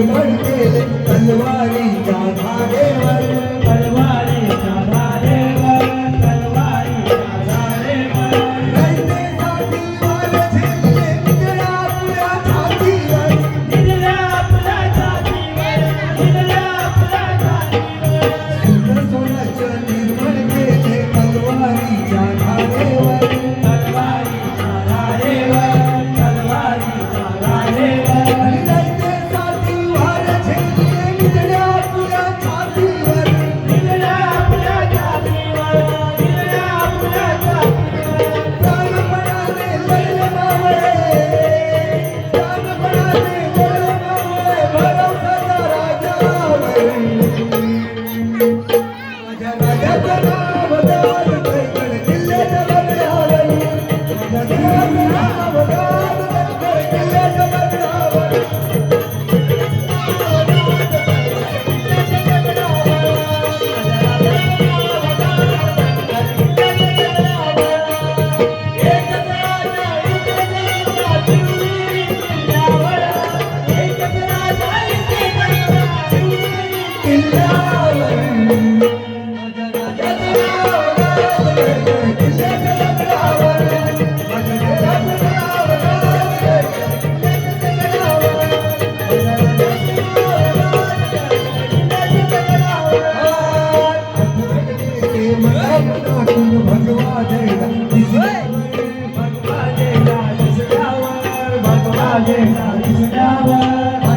निर्मळ केले तलवारीच्या धारेवर तलवारीच्या धारेवर तलवारीच्या धारेवर रयतेसाठी वार झेलले निधड्या आपल्या छातीवर निधड्या आपल्या छातीवर निधड्या आपल्या छातीवर सुंदर सोन्याचं निर्मळ केले तलवारीच्या धारेवर तलवारीच्या धारेवर तलवारीच्या धारेवर आणि रयतेसाठी वार झेलले निधड्या आपल्या छातीवर निधड्या आपल्या छातीवर निधड्या आपल्या छातीवर प्राणपणाने लढले मावळे प्राणपणाने लढले मावळे भरवसाचा राजावर माझ्या राजाचं नाव गाज कैकड किल्ल्याच्या बगडावर माझ्या राजाचं नाव गाज कैकड किल्ल्याच्या बगडावर भगवा जयला भगवा जयला दिसल्यावर भगवा जयला दिसल्यावर